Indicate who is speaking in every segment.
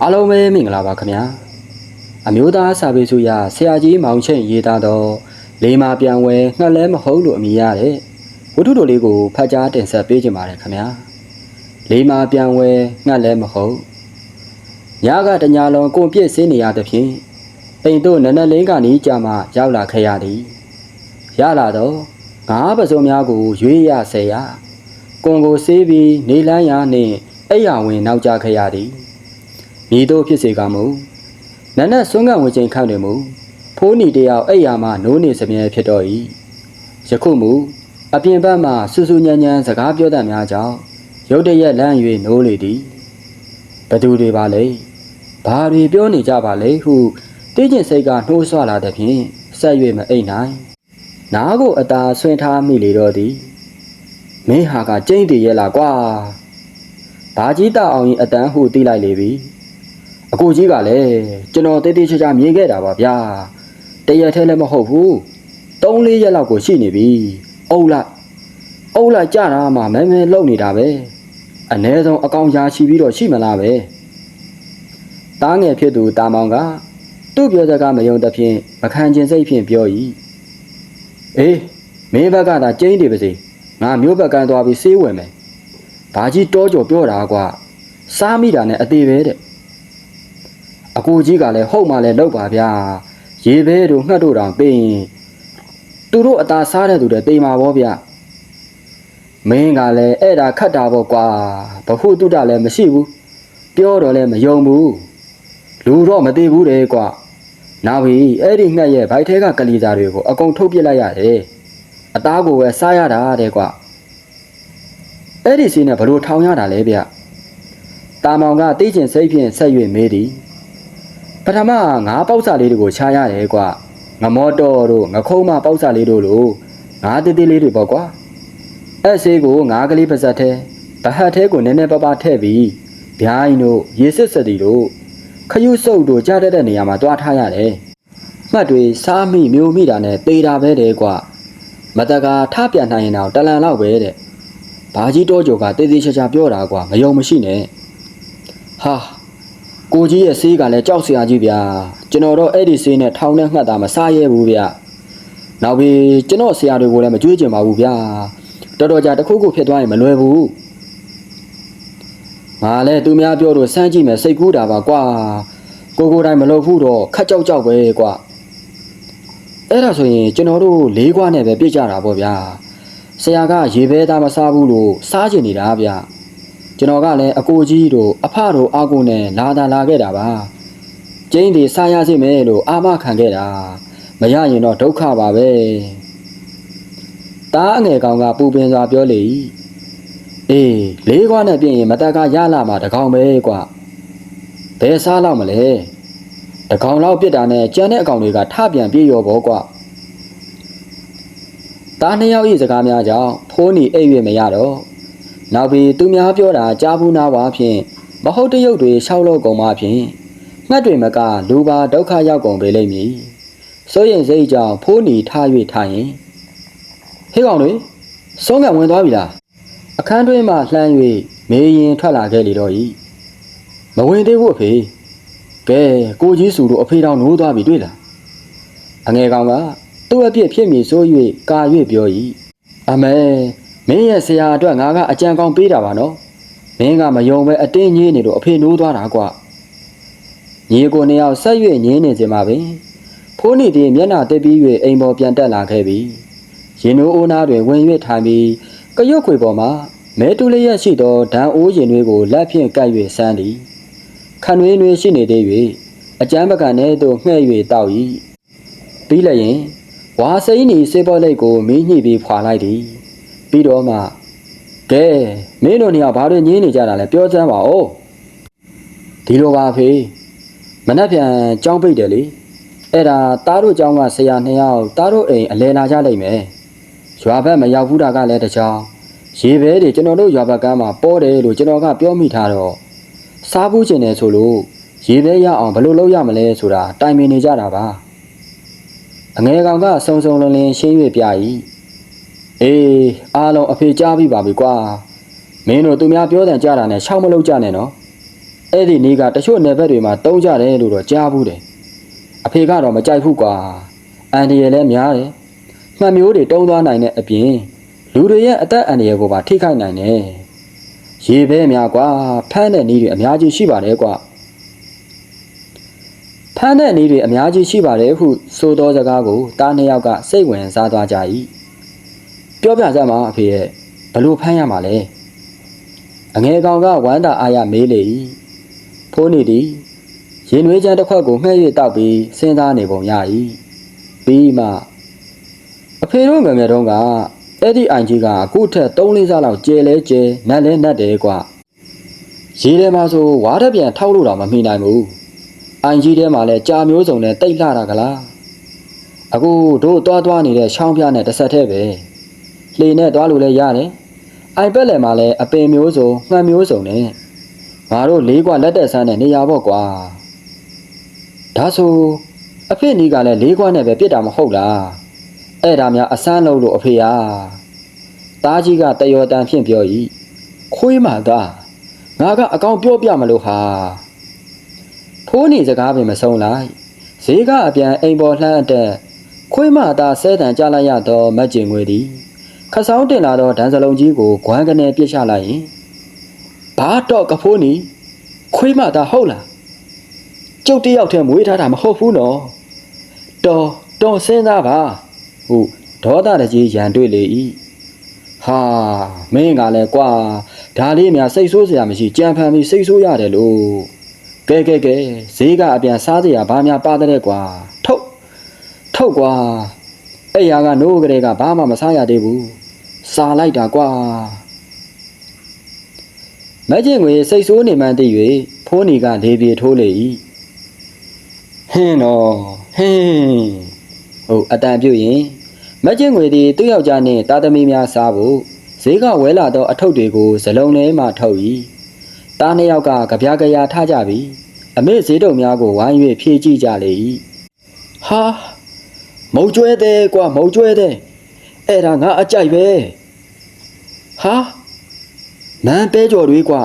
Speaker 1: အားလုံးပဲမင်္ဂလာပါခင်ဗျာအမျိုးသားစာပေစုရဆရာကြီးမောင်ချင်းရေးသားသောလေးမာပြန်ဝဲငှက်လဲမဟုတ်လို့အမည်ရတဲ့ဝတ္ထုတော်လေးကိုဖတ်ကြားတင်ဆက်ပေးကြပါရခင်ဗျာလေးမာပြန်ဝဲငှက်လဲမဟုတ်ညကတညာလုံးကိုပြည့်စင်းနေရသဖြင့်အိမ်တို့နနလင်းကနီးကြမှရောက်လာခဲ့ရသည်ရလာတော့ငါးပစုံများကိုရွေးရဆဲရကွန်ကိုဆေးပြီးနေလန်းရနှင့်အိယာဝင်နောက်ကျခဲ့ရသည်မိတို့ဖြစ်စေကမူနနက်စွန်းကဝင်ချိန်ခန့်တွင်မူဖိုးနီတယောက်အိယာမှနိုးနေစမြဲဖြစ်တော့၏ယခုမူအပြင်ဘက်မှဆူဆူညံညံစကားပြောတတ်များကြောင့်ရုတ်တရက်လန့်၍နိုးလေသည်ဘသူတွေပါလဲဘာတွေပြောနေကြပါလဲဟုတိကျင်စိတ်ကနှိုးဆွလာသဖြင့်ဆက်၍မအိပ်နိုင်နားကိုအသာဆွင်ထားမိလေတော့သည်မင်းဟာကကျိန်းတည်ရဲ့လားကွာဘာကြီးတောက်အောင်ရင်အတန်းဟုသိလိုက်လေပြီအကိုကြီးကလည်းကျွန်တော်တေးသေးချာချာမြင်ခဲ့တာပါဗျာတရက်ထဲလည်းမဟုတ်ဘူး3-4ရက်လောက်ကိုရှိနေပြီအုပ်လိုက်ကြတာမှမဲမဲလုံနေတာပဲအ ਨੇ ဆုံးအကောင်ရာရှိပြီးတော့ရှိမလားပဲတားငယ်ဖြစ်သူတာမောင်ကသူ့ပြောစကားမယုံသဖြင့်မခံကျင်စိတ်ဖြင့်ပြော၏အေးမင်းဘက်ကသာကျင်းနေပါစေငါမျိုးဘက်ကန်သွားပြီးဆေးဝယ်မယ်ဘာကြီးတောကြော်ပြောတာကွာစားမိတာနဲ့အသေးပဲတဲ့အကူကြီးကလည်းဟုတ်မှလည်းလောက်ပါဗျာရေဘဲတို့ငှက်တို့တောင်ပေးရင်သူတို့အသာစားတဲ့သူတွေတေးမှာပေါ့ဗျမင်းကလည်းအဲ့ဒါခတ်တာပေါ့ကွာဘဟုတုတလည်းမရှိဘူးပြောတော့လည်းမယုံဘူးလူတော့မသေးဘူးတဲ့ကွာနောက်ပြီးအဲ့ဒီငှက်ရဲ့ဗိုက်ထဲကကလေးစားတွေကိုအကုန်ထုတ်ပစ်လိုက်ရတယ်အသားကိုပဲစားရတာတဲ့ကွာအဲ့ဒီစီးနဲ့ဘလို့ထောင်ရတာလဲဗျတာမောင်ကတိကျင်စိတ်ဖြင့်ဆက်၍မေးသည်ပထမငါးပေါက်စာလေးတွေကိုချားရတယ်ကွာငမောတော်တို့ငခုံးမပေါက်စာလေးတို့လိုငါးတေးသေးလေးတွေပေါ့ကွာအဲ့ဆေးကိုငါးကလေးပါဇက်ထဲဗဟတ်ထဲကိုနည်းနည်းပါးပါးထည့်ပြီးဗျိုင်းတို့ရေစစ်စတီတို့ခရုစုပ်တို့ကြားတတ်တဲ့နေရာမှာတွားထားရတယ်မှတ်တွေစားမိမျိုးမိတာနဲ့တေးတာပဲတဲ့ကွာမတကာထပြန်နိုင်ရင်တော့တလန်လောက်ပဲတဲ့ဘာကြီးတောကျော်ကတေးသေးချာချာပြောတာကွာမယုံမရှိနဲ့ဟာကိုကြီးရဲ့ဆေးကလည်းကြောက်စရာကြီးဗျာကျွန်တော်တော့အဲ့ဒီဆေးနဲ့ထောင်နဲ့ငှက်တာမစားရဲဘူးဗျနောက်ပြီးကျွန်တော်ဆရာတွေကိုလည်းမကြွေးကြင်ပါဘူးဗျာတော်တော်ကြာတစ်ခုခုဖြစ်သွားရင်မလွယ်ဘူးငါလည်းသူများပြောလို့စမ်းကြည့်မယ်စိတ်ကူးတာပါကွာကိုတိုင်းမလုပ်ဘူးတော့ခက်ကြောက်ပဲကွာအဲ့ဒါဆိုရင်ကျွန်တော်တို့လေးခွားနဲ့ပဲပြစ်ကြတာပေါ့ဗျာဆရာကရေဘဲသားမစားဘူးလို့စားကျင်နေတာဗျကျွန်တော်ကလည်းအကိုကြီးတို့အဖတို့အာကိုနဲ့လာခဲ့တာပါကျင်းဒီစားရစီမယ်လို့အာမခံခဲ့တာမရရင်တော့ဒုက္ခပါပဲတားအငယ်ကောင်ကပူပင်စွာပြောလေအေးလေးခွားနဲ့ပြင်ရင်မတက်ကရလာမှာတကောင်ပဲကွာဘယ်စားလောက်မလဲတကောင်လောက်ပြစ်တာနဲ့ကြမ်းတဲ့အကောင်တွေကထပြန်ပြေးရောပေါ့ကွာတားနှစ်ယောက်ဤစကားများကြောင့်ဖိုးနီအိပ်၍မရတော့နောက်ပြီးသူများပြောတာကြားဘူးနာပါဖြင့်မဟုတ်တရုပ်တွေရှောက်လို့ကုန်ပါဖြင့်ငှက်တွေမကလူပါဒုက္ခရောက်ကုန်ပေလိမ့်မည်စိုးရင်စိတ်ကြောင့်ဖိုးနီထား၍ထားရင်ဟေးကောင်တွေစုံးကဝင်သွားပြီလားအခန်းတွင်းမှလှမ်း၍မေးရင်ထွက်လာခဲ့လေတော့၏မဝင်သေးဘူးအဖေကဲကိုကြီးစုတို့အဖေတော်နိုးသွားပြီတွေ့လားအငယ်ကောင်ကသူ့အပြစ်ဖြစ်မည်ဆို၍ကာ၍ပြော၏အမေမင်းရဲ့ဆရာအတွက်ငါကအကြံကောင်းပေးတာပါနော်မင်းကမယုံပဲအတင်းကြီးနေလို့အဖေနိုးသွားတာကွာညီကိုနှစ်ယောက်ဆက်၍ညင်းနေစင်ပါပဲဖိုးနေသည်မျက်နှာတက်ပြီး၍အိမ်ပေါ်ပြန်တက်လာခဲ့ပြီရင်နိုးအိုးနာတွင်ဝင်၍ထိုင်ပြီးကရွတ်ခွေပေါ်မှာမဲတူလေးရရှိသောဓာန်အိုးရင်တွေကိုလက်ဖြင့်ကပ်၍ဆန်းသည်ခန့်ွေးရှိနေသေး၍အကျမ်းပကံထဲသို့ငှဲ့၍တောက်၏ပြီးလည်းရင်ဝါစိမ့်နီစေပေါ်လိတ်ကိုမီးညှိပြီးဖွာလိုက်သည်ပြီးတော့မှကဲမင်းတို့နှစ်ယောက်ဘာတွေညင်းနေကြတာလဲပြောစမ်းပါဦးဒီလိုပါဖေမနှက်ပြန်ကြောင်းပိတ်တယ်လေအဲ့ဒါတားတို့ကျောင်းကဆရာနှစ်ယောက်တားတို့အိမ်အလဲလာကြလိမ့်မယ်ရွာဘက်မရောက်ဘူးတာကလည်းတကြောင်ရေဘဲတွေကျွန်တော်တို့ရွာဘက်ကမ်းမှာပေါ်တယ်လို့ကျွန်တော်ကပြောမိထားတော့စားဘူးကျင်တယ်ဆိုလို့ရေဘဲရအောင်ဘယ်လိုလုပ်ရမလဲဆိုတာတိုင်ပင်နေကြတာပါအငယ်ကောင်ကစုံစုံလင်းလင်းရှင်း၍ပြ၏အေးအားလုံးအဖေကြားပြီးပါပြီကွာမင်းတို့သူများပြောတဲ့ကြားတာနဲ့ရှောက်မလုပ်ကြနဲ့နော် အဲ့ဒီနေ့ကတချို့နယ်ဘက်တွေမှာတုံးကြတယ်လို့တော့ကြားဘူးတယ်အဖေကတော့မကြိုက်ဘူးကွာအန်ဒီရယ်လည်းများတယ်မှတ်မျိုးတွေတုံးသွားနိုင်တဲ့အပြင်လူတွေရဲ့အသက်အန္တရာယ်ကိုပါထိခိုက်နိုင်တယ်ရေပဲများကွာဖမ်းတဲ့နည်းတွေအများကြီးရှိပါတယ်ကွာဖမ်းတဲ့နည်းတွေအများကြီးရှိပါတယ်ဟုဆိုသောစကားကိုတားနှစ်ယောက်ကစိတ်ဝင်စားသွားကြ၏ပြောပြကြမှာအဖေရဲ့ဘလို့ဖမ်းရမှာလဲအငယ်ကောင်ကဝမ်းသာအားရမေးလေ၏ဖိုးနေသည်ရင်နွေးချမ်းတစ်ခွက်ကိုငှဲ့၍တောက်ပြီးစဉ်းစားနေပုံရ၏ပြီးမှအဖေတို့ငယ်ငယ်တုန်းကအဲ့ဒီအိုင်ကြီးကအခုထက်3-4ဆလောက်ကျဲလဲကျဲနတ်လဲနတ်တယ်ကွာရေထဲမှာဆိုဝါးတစ်ပြန်ထောက်လို့တော့မမိနိုင်ဘူးအိုင်ကြီးထဲမှာလဲကြာမျိုးစုံနဲ့တိတ်လှတာကလားအခုတို့သွားနေတဲ့ချောင်းပြနဲ့တစ်ဆက်တည်းပဲလှေနဲ့သွားလို့လဲရတယ်အိုင်ပက်လယ်မှာလဲအပင်မျိုးစုံမှန်မျိုးစုံနဲ့ငါတို့လေးကွာလက်တက်ဆန်းတဲ့နေရာပေါ့ကွာဒါဆိုအဖေနီးကလည်းလေးကွာနဲ့ပဲပြစ်တာမဟုတ်လားအဲ့ဒါများအစမ်းလို့အဖေဟာတားကြီးကတယောတန်ဖြင့်ပြော၏ခွေးမသားငါကအကောင်ပြောပြမလို့ဟာဖိုးနေစကားပင်မဆုံးလိုက်ဈေးကအပြန်အိမ်ပေါ်လှမ်းအတက်ခွေးမသားဆဲတန်ကြလိုက်ရတော့မက်ကျင်ငွေသည်ခဆောင်းတင်လာတော့ဒန်စလုံးကြီးကိုဂွမ်းကနေပြစ်ချလိုက်ရင်ဘာတော့ကဖိုးနီခွေးမသားဟုတ်လားကျုပ်တယောက်တည်းမွေးထားတာမဟုတ်ဘူးနော်တော်စဉ်းစားပါဟုဒေါသတကြီးရန်တွေ့လေ၏ဟာမင်းကလည်းကွာဒါလေးများစိတ်ဆိုးစရာမရှိကြံဖန်ပြီးစိတ်ဆိုးရတယ်လို့ကဲဈေးကအပြန်စားစရာဘာများပါတဲ့ကွာထုတ်ကွာအဲ့ရကနိုးကလေးကဘာမှမစားရသေးဘူးစားလိုက်တာကွာမကျင်ငွေစိတ်ဆိုးနေမှန်းသိ၍ဖိုးနီကလေပြေထိုးလေ၏ဟင်းဟုတ်အတန်ပြုတ်ရင်မကျင်ငွေသည်သူ့ယောက်ျားနှင့်တာသမီများစားဖို့ဈေးကဝဲလာသောအထုပ်တွေကိုဇလုံးထဲမှထုတ်၏တားနှစ်ယောက်ကကြပြားကြရာထားကြပြီးအမေဈေးတုံများကိုဝိုင်း၍ဖြည့်ကြည့်ကြလေ၏ဟာမုတ်ကျွဲတဲ့ကွာမုတ်ကျွဲတဲ့အဲ့ဒါငါအကြိုက်ပဲဟာနန်းပဲကြော်တွေကွာ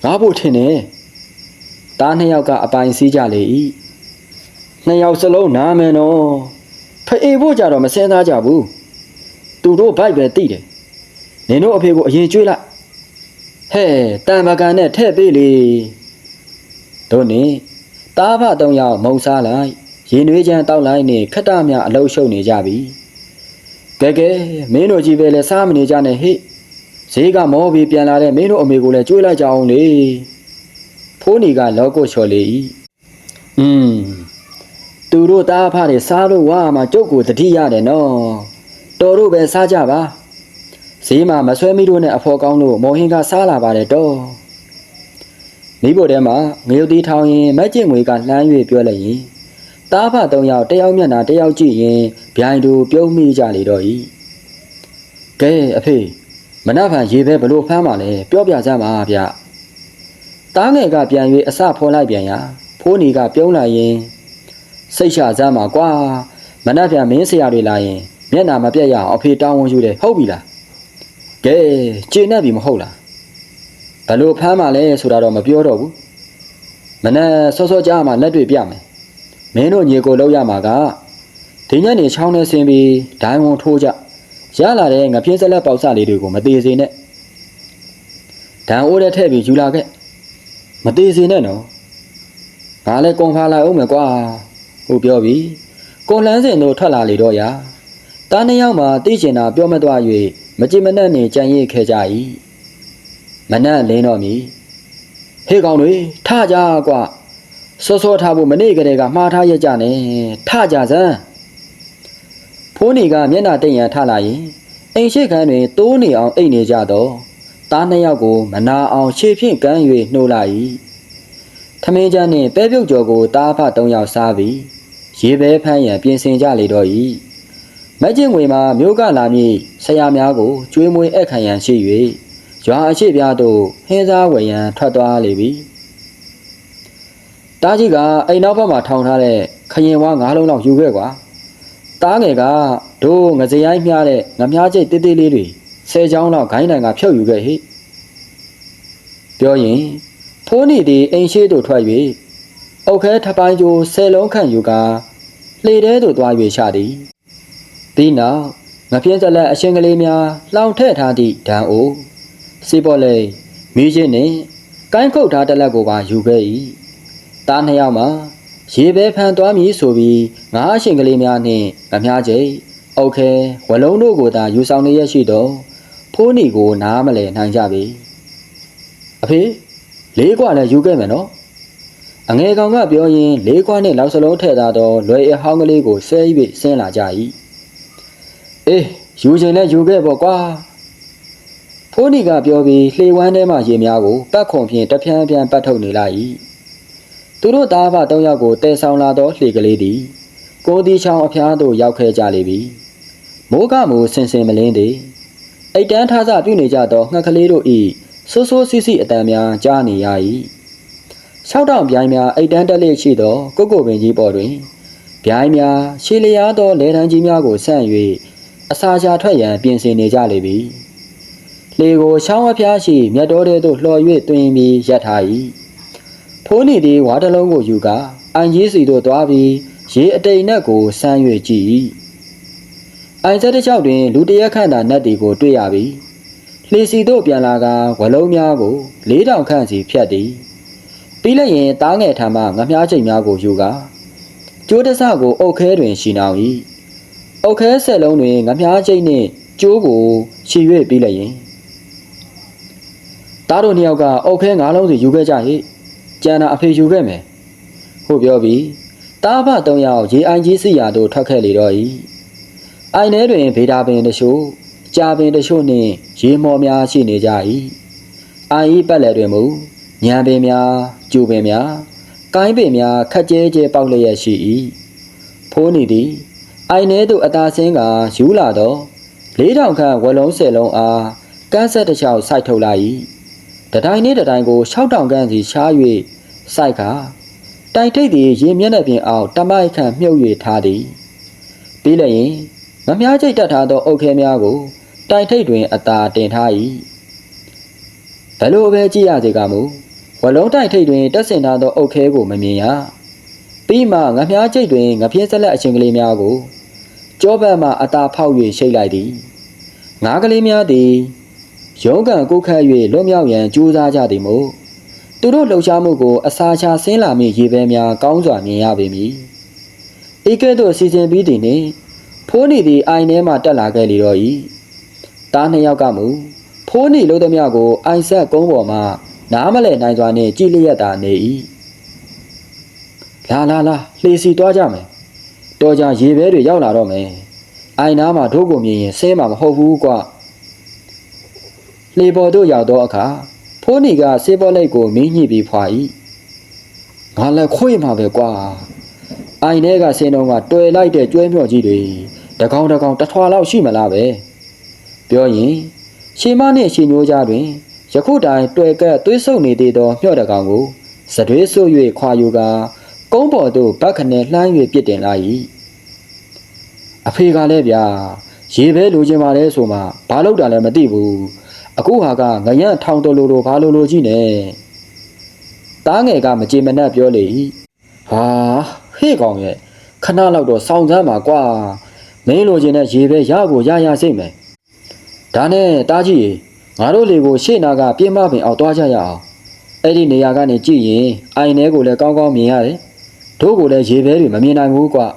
Speaker 1: ငါဖို့ထင်တယ်တားနှစ်ယောက်ကအပိုင်စီးကြလေ၏နှစ်ယောက်စလုံးနားမယ်နော်ဖေးဖို့ကြတော့မစင်းသားကြဘူးသူတို့ဘိုက်ပဲတိတယ်နင်တို့အဖေကိုအရင်ကျွေးလိုက်ဟဲ့တန်ပကံနဲ့ထဲ့ပေးလေတို့နေတားဖ3ယောက်မုံစားလိုက်ရင်နွေးချမ်းတောက်လိုက်နဲ့ခက်တမြအလုံးရှုံနေကြပြီကဲမင်းတို့ကြီးပဲလဲစားမနေကြနဲ့ဟိဈေးကမောပြီးပြန်လာတဲ့မင်းတို့အမေကိုလည်းကျွေးလိုက်ကြအောင်လေဖိုးနီကလောကုတ်ချော်လေ၏သူတို့တားဖတွေစားလို့ဝါမှာကျုပ်ကိုတတိရတယ်နော်တော်တို့ပဲစားကြပါဈေးမှာမဆွဲမိတို့နဲ့အဖော်ကောင်းလို့မော်ဟင်းကစားလာပါတယ်တော့မိဖို့ထဲမှာငရုတ်တီးထောင်ရင်မက်ကျင်ငွေကလှမ်း၍ပြောလိုက်ရင်တားဖ3ယောက်တယောက်မျက်နှာတယောက်ကြည့်ရင်ဗျိုင်တူပြုံးမိကြလေတော့၏ကဲအဖေမနှက်ဖန်ရေပဲဘလို့ဖမ်းပါလဲပြောပြစမ်းပါဗျတားငယ်ကပြန်၍အစဖော်လိုက်ပြန်ရာဖိုးနီကပြုံးလိုက်ရင်စိတ်ချစမ်းပါကွာမနှက်ဖန်မင်းဆရာတွေလာရင်မျက်နှာမပြတ်ရအောင်အဖေတောင်းဝန်ယူတယ်ဟုတ်ပြီလားကဲကျေနပ်ပြီမဟုတ်လားဘလို့ဖမ်းပါလဲဆိုတာတော့မပြောတော့ဘူးမနှက်စောကြားမှလက်တွေ့ပြမယ်မင်းတို့ညီကိုလောက်ရမှာကဒီညနေချောင်းနဲ့ဆင်းပြီးဒိုင်းဝန်ထိုးကြရလာတဲ့ငပြင်းစလက်ပေါက်စလေးတွေကိုမသေးစေနဲ့ဒံအိုးတဲ့ထည့်ပြီးယူလာခဲ့မသေးစေနဲ့နော်ငါလည်းကွန်ဖာလိုက်အောင်မယ်ကွာဟုတ်ပြောပြီကွန်လန်းစင်တို့ထွက်လာလေတော့ရာတားနှစ်ယောက်မှသိချင်တာပြောမသွား၍မကြည်မနှက်နဲ့ကြံ့ရစ်ခဲ့ကြ၏မနှက်လင်းတော့မီဟေးကောင်တွေထကြကွာစောထားဖို့မနေ့ကလေးကမှားထားရကြနဲ့ထကြစမ်းဖိုးနီကမျက်နှာတိတ်ရန်ထလာရင်အိမ်ရှိခန်းတွင်တိုးနေအောင်အိတ်နေကြတော့တားနှစ်ယောက်ကိုမနာအောင်ခြေဖြင့်ကမ်း၍နှိုးလိုက်၏ထမင်းချမ်းနှင့်ပဲပြုတ်ကြော်ကိုတားဖ3ယောက်စားပြီးရေပဲဖမ်းရန်ပြင်ဆင်ကြလေတော့၏မက်ကျင်ငွေမှာမြို့ကလာမည့်ဆရာများကိုကျွေးမွေးအခမ်းရန်ရှိ၍ရွာအရှိပြားသို့ဟင်းစားဝယ်ရန်ထွက်သွားလေပြီတားကြီးကအိမ်နောက်ဘက်မှာထောင်ထားတဲ့ခရင်ဝါး9လုံးလောက်ယူခဲ့ကွာတားငယ်ကတို့ငစရိုင်းမြားတဲ့ငမြားကျိတ်တေးသေးလေးတွေ10ချောင်းလောက်ဂိုင်းတိုင်ကဖြုတ်ယူခဲ့ဟိပြောရင်ဖို ဖိုးနီသည်အိမ်ရှိသို့ထွက်၍အုတ်ခဲထပိုင်းကျိုး10လုံးခန့်ယူကာလှေထဲသို့သွား၍ချသည်ဒီနောက်ငပြင်းစလက်အရှင်ကလေးများလှောင်ထည့်ထားသည့်ဓာန်အိုစီပေါ်လိမ်မီးချင်းနှင့်ကိုင်းခုတ်ထားတစ်လက်ကိုပါယူခဲ့၏တားနှစ်ယောက်မှာရေပဲဖန်သွားမည်ဆိုပြီးငါးအရှင်ကလေးများနှင့်ငမြကျိတ်အုတ်ခဲဝလုံးတို့ကိုသာယူဆောင်နေရရှိသောဖိုးနီကိုနားမလဲနိုင်ကြပြီအဖေလေးကွာလည်းယူခဲ့မယ်နော်အငယ်ကောင်ကပြောရင်းလေးခွားနှင့်လောက်စလုံးထည့်ထားသောလွယ်အဟောင်းကလေးကိုဆဲ၍ဆင်းလာကြ၏အေးယူခြင်းနဲ့ယူခဲ့ပေါ့ကွာဖိုးနီကပြောပြီးလှေဝမ်းထဲမှရေများကိုပတ်ခုံဖြင့်တဖြန်းဖြန်းပတ်ထုတ်နေလိုက်၏သူတို့သားဖ3ယောက်ကိုတဲဆောင်လာသောလှေကလေးသည်ကိုဒီချောင်းအဖျားသို့ရောက်ခဲ့ကြလေပြီမိုးကမူဆင်ဆင်မလင်းသည်အိတ်တန်းထားစပြုနေကြသောငှက်ကလေးတို့၏ဆိုးဆိုးစီးစီးအတန်များကြားနေရ၏6တောင်ပြိုင်းများအိတ်တန်းတက်လက်ရှိသောကုတ်ကုတ်ပင်ကြီးပေါ်တွင်ပြိုင်းများရှည်လျားသောလေတန်းကြီးများကိုဆန့်၍အစာချထွက်ရန်ပြင်ဆင်နေကြလေပြီလေကိုချောင်းအဖျားရှိမြတ်တော်ထဲသို့လှော်၍တွင်ပြီးရပ်ထား၏ဖိုးနေသည်ဝါတလုံးကိုယူကာအိုင်ကြီးစီသို့သွားပြီးရေအတိမ်နက်ကိုဆန်း၍ကြည့်၏အိုင်ဆက်တစ်ချောက်တွင်လူတရက်ခန့်သာနတ်တီကိုတွေ့ရပြီလှေစီသို့ပြန်လာကဝလုံးများကို4000ခန့်စီဖြတ်သည်ပြီးလျင်သားငယ်ထံမှငမြားချိတ်များကိုယူကာကျိုးတစကိုအုတ်ခဲတွင်ရှီနှောင်၏အုတ်ခဲ10လုံးတွင်ငမြားချိတ်နှင့်ကျိုးကိုရှီ၍ပြီးလျင်သားတို့နှစ်ယောက်ကအုတ်ခဲ9လုံးစီယူခဲ့ကြ၏ကျန်တာအဖေယူခဲ့မယ်ဟုပြောပြီးသားဖ3ယောက်ရေအိုင်ကြီးစီရာသို့ထွက်ခဲ့လေတော့၏အိုင်ထဲတွင်ဗေဒါပင်တချို့ကြာပင်တချို့နှင့်ရေမော်များရှိနေကြ၏အိုင်၏ပတ်လည်တွင်မူညံပင်များကျူပင်များကိုင်းပင်များခက်ကျဲကျဲပေါက်လျက်ရှိ၏ဖိုးနေသည်အိုင်ထဲသို့အသာဆင်းကယူလာသော4000ခန့်ဝလုံး10လုံးအားကန်းဆက်တစ်ချောက်စိုက်ထုတ်လိုက်၏တတိုင်းနှင့်တတိုင်းကို6000ခန့်စီရှား၍စိုက်ကတိုင်ထိပ်သည်ရေမျက်နှာပြင်အောင်တမိုက်ခန့်မြုပ်၍ထားသည်ပြီးလျင်ငမြားချိတ်တက်ထားသောအုတ်ခဲများကိုတိုင်ထိပ်တွင်အသာတင်ထား၏ဘယ်လိုပဲကြည့်ရစေကမူဝလုံးတိုင်ထိပ်တွင်တက်ဆင်ထားသောအုတ်ခဲကိုမမြင်ရပြီးမှငမြားချိတ်တွင်ငပြင်းဆက်လက်အချင်းကလေးများကိုကြောဘက်မှအသာဖောက်၍ရှိတ်လိုက်သည်ငါးကလေးများသည်ရုံးကန်ကုတ်ခတ်၍လွတ်မြောက်ရန်ကြိုးစားကြသည်မို့သူတို့လှုပ်ရှားမှုကိုအစာချဆင်းလာမည့်ရေပဲများကောင်းစွာမြင်ရပေမည်ဤကဲ့သို့စီစဉ်ပြီးသည်နှင့်ဖိုးနေသည်အိုင်ထဲမှတက်လာခဲ့လေတော့၏သားနှစ်ယောက်ကမူဖိုးနေလို့သည်များကိုအိုင်ဆက်ကုန်းပေါ်မှနားမလဲနိုင်စွာနှင့်ကြည်လျက်သာနေ၏လာလှေစီသွားကြမယ်တော်ကြရေပဲတွေရောက်လာတော့မယ်အိုင်နားမှာတို့ကိုမြင်ရင်ဆဲမှာမဟုတ်ဘူးကွာလှေပေါ်သို့ရောက်သောအခါဖိုးနေကဆေးပေါ်လိုက်ကိုမင်းညှိပြီးဖွာ၏ငါလည်းခွေးမှာပဲကွာအိုင်ထဲကဆင်းတော့ကတွယ်လိုက်တဲ့ကျွဲမြော့ကြီးတွေတကောင်တစ်ထွာလောက်ရှိမလားပဲပြောရင်ရှီမနှင့်ရှီညိုးကြားတွင်ယခုတိုင်တွယ်ကပ်သွေးဆုပ်နေသေးသောမျှော့တကောင်ကိုစတွေးဆို့၍ခွာယူကာကုန်းပေါ်သို့ဘက်ခနဲ့လှမ်း၍ပြစ်တင်လိုက်၏အဖေကလည်းဗျာရေပဲလိုချင်ပါလဲဆိုမှဘာလို့တာလဲမသိဘူးအခုဟာကငရံ့ထောင်တော်လိုဘာလိုကြီးနဲ့တားငယ်ကမကြေမနက်ပြောလေ၏ဟာဟေ့ကောင်ရဲ့ခဏလောက်တော့စောင့်စမ်းပါကွာမင်းလိုချင်တဲ့ရေပဲရကိုရစိတ်မယ်ဒါနဲ့တားကြီးငါတို့လေကိုရှေ့နာကပြင်းမပင်အောင်သွားကြရအောင်အဲ့ဒီနေရာကနေကြည့်ရင်အိုင်ထဲကိုလည်းကောင်းကောင်းမြင်ရတယ်တို့ကိုလည်းရေပဲတွေမမြင်နိုင်ဘူးကွာ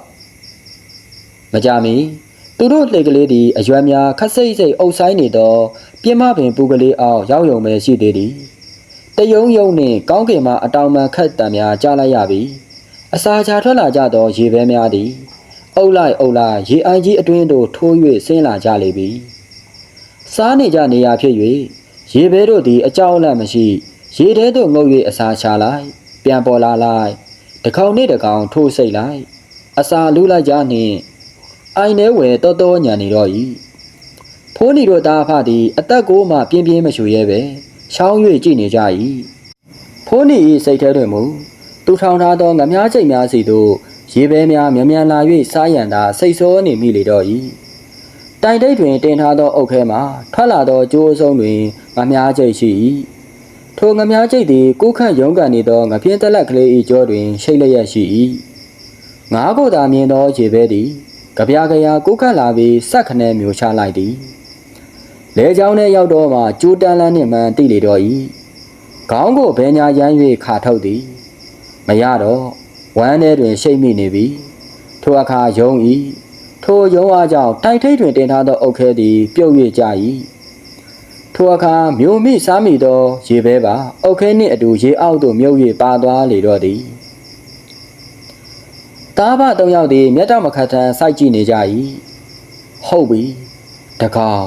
Speaker 1: မကြမီသူတို့လှေကလေးသည်အရွယ်များခက်စိတ်စိတ်အုပ်ဆိုင်နေသောပြင်းမပင်ပူကလေးအောင်ရောက်ယုံပဲရှိသေးသည်တယုံယုံနှင့်ကောင်းကင်မှအတောင်မှခက်တံများကြားလိုက်ရပြီအစာချထွက်လာကြသောရေပဲများသည်အုပ်လိုက်ရေအိုင်ကြီးအတွင်းသို့ထိုး၍ဆင်းလာကြလေပြီစားနေကြနေရာဖြစ်၍ရေပဲတို့သည်အကြောင်းလန့်မရှိရေထဲသို့ငုပ်၍အစာချလိုက်ပြန်ပေါ်လာလိုက်တစ်ကောင်နှင့်တစ်ကောင်ထိုးစိတ်လိုက်အစာလူးလိုက်ကြနှင့်အိုင်ထဲဝယ်တော်ညံနေတော့၏ဖိုးနီတို့သားဖသည်အသက်ကိုမှပြင်းပြင်းမရှူရဲပဲချောင်း၍ကြည့်နေကြ၏ဖိုးနီ၏စိတ်ထဲတွင်မူသူထောင်ထားသောငမြားချိတ်များစီသို့ရေပဲများမြန်လာ၍စားရန်သာစိတ်ဆိုးနေမိလေတော့၏တိုင်တိတ်တွင်တင်ထားသောအုတ်ခဲမှထွက်လာသောကြိုးအစုံတွင်ငမြားချိတ်ရှိ၏ ထိုငမြားကျိတ်သည်ကိုခန့်ရုံးကန်နေသောငပြင်းတလက်ကလေး၏ကြောတွင်ရှိတ်လျက်ရှိ၏ငါးကိုသာမြင်သောရေပဲသည်ကြပြကြရာကိုခန့်လာပြီးဆက်ခနဲမျိုးချလိုက်သည်လေချောင်းထဲရောက်တော့မှကျိုးတန်းလန်းနှင့်မှန်တိလေတော့၏ခေါင်းကိုဘဲညာရမ်း၍ခါထုတ်သည်မရတော့ဝမ်းထဲတွင်ရှိတ်မိနေပြီထိုအခါယုံ၏ထိုယုံအားကြောင့်တိုက်ထိတ်တွင်တင်ထားသောအုတ်ခဲသည်ပြုတ်၍ကြ၏ထိုအခါမျိုးမိစားမိသောရေပဲပါအုတ်ခဲနှင့်အတူရေအောက်သို့မြုပ်၍ပါသွားလေတော့သည်တားဖသုံးယောက်သည်မျက်တောင်မခတ်ထန်စိုက်ကြည့်နေကြ၏ဟုတ်ပြီတစ်ကောင်